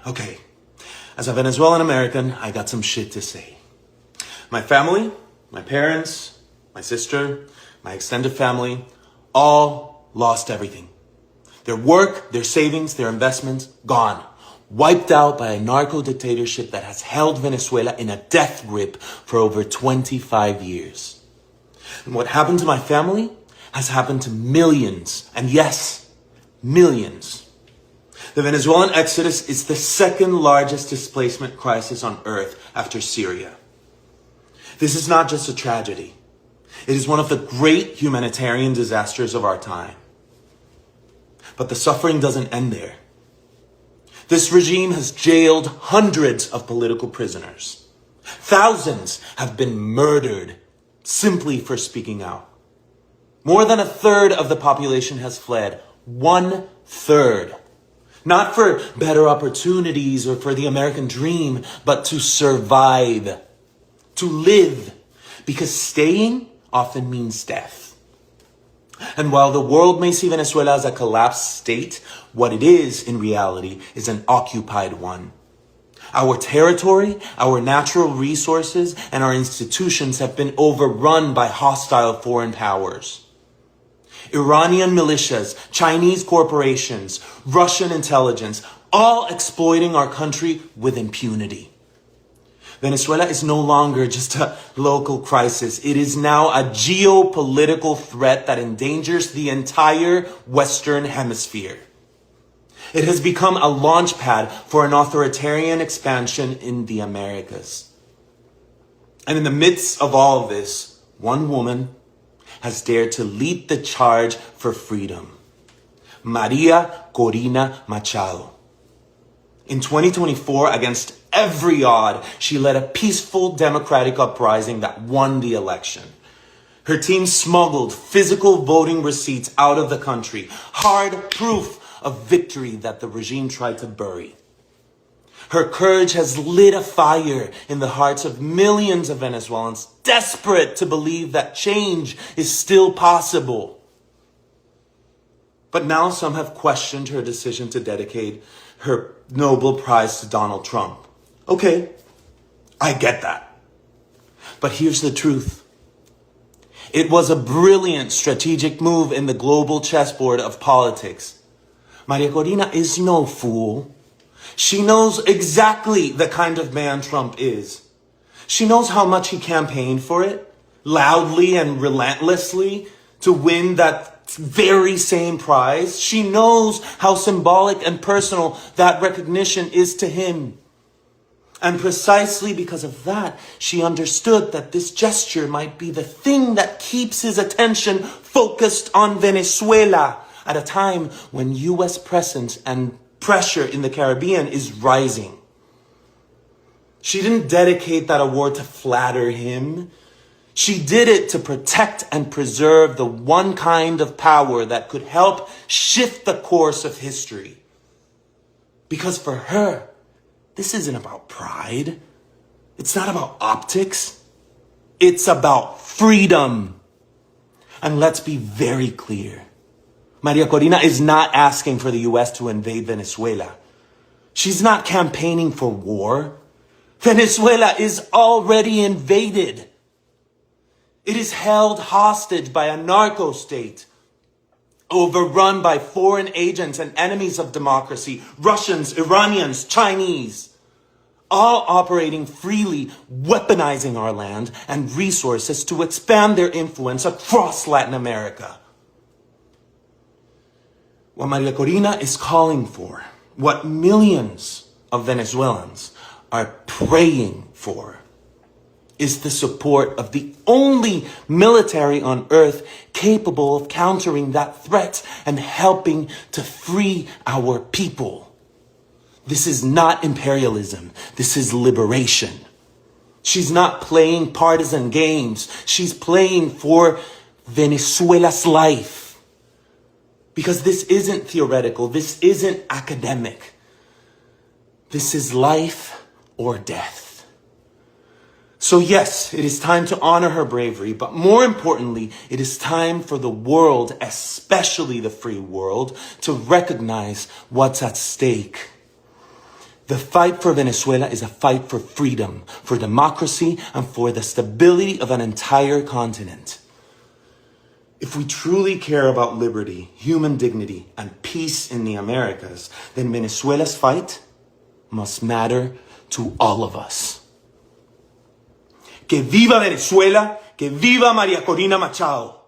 Okay, as a Venezuelan American, I got some shit to say. My family, my parents, my sister, my extended family, all lost everything. Their work, their savings, their investments, gone. Wiped out by a narco-dictatorship that has held Venezuela in a death grip for over 25 years. And what happened to my family has happened to millions, and yes, millions. The Venezuelan exodus is the second largest displacement crisis on earth after Syria. This is not just a tragedy. It is one of the great humanitarian disasters of our time. But the suffering doesn't end there. This regime has jailed hundreds of political prisoners. Thousands have been murdered simply for speaking out. More than a third of the population has fled. 1/3. Not for better opportunities or for the American dream, but to survive, to live, because staying often means death. And while the world may see Venezuela as a collapsed state, what it is in reality is an occupied one. Our territory, our natural resources, and our institutions have been overrun by hostile foreign powers. Iranian militias, Chinese corporations, Russian intelligence, all exploiting our country with impunity. Venezuela is no longer just a local crisis. It is now a geopolitical threat that endangers the entire Western Hemisphere. It has become a launchpad for an authoritarian expansion in the Americas. And in the midst of all of this, one woman has dared to lead the charge for freedom. Maria Corina Machado. In 2024, against every odd, she led a peaceful democratic uprising that won the election. Her team smuggled physical voting receipts out of the country, hard proof of victory that the regime tried to bury. Her courage has lit a fire in the hearts of millions of Venezuelans desperate to believe that change is still possible. But now some have questioned her decision to dedicate her Nobel Prize to Donald Trump. Okay, I get that. But here's the truth. It was a brilliant strategic move in the global chessboard of politics. Maria Corina is no fool. She knows exactly the kind of man Trump is. She knows how much he campaigned for it, loudly and relentlessly, to win that very same prize. She knows how symbolic and personal that recognition is to him. And precisely because of that, she understood that this gesture might be the thing that keeps his attention focused on Venezuela at a time when U.S. presence and pressure in the Caribbean is rising. She didn't dedicate that award to flatter him. She did it to protect and preserve the one kind of power that could help shift the course of history. Because for her, this isn't about pride. It's not about optics. It's about freedom. And let's be very clear. Maria Corina is not asking for the U.S. to invade Venezuela. She's not campaigning for war. Venezuela is already invaded. It is held hostage by a narco state, overrun by foreign agents and enemies of democracy, Russians, Iranians, Chinese, all operating freely, weaponizing our land and resources to expand their influence across Latin America. What Maria Corina is calling for, what millions of Venezuelans are praying for, is the support of the only military on earth capable of countering that threat and helping to free our people. This is not imperialism. This is liberation. She's not playing partisan games. She's playing for Venezuela's life. Because this isn't theoretical. This isn't academic. This is life or death. So yes, it is time to honor her bravery, but more importantly, it is time for the world, especially the free world, to recognize what's at stake. The fight for Venezuela is a fight for freedom, for democracy, and for the stability of an entire continent. If we truly care about liberty, human dignity, and peace in the Americas, then Venezuela's fight must matter to all of us. Que viva Venezuela, que viva María Corina Machado.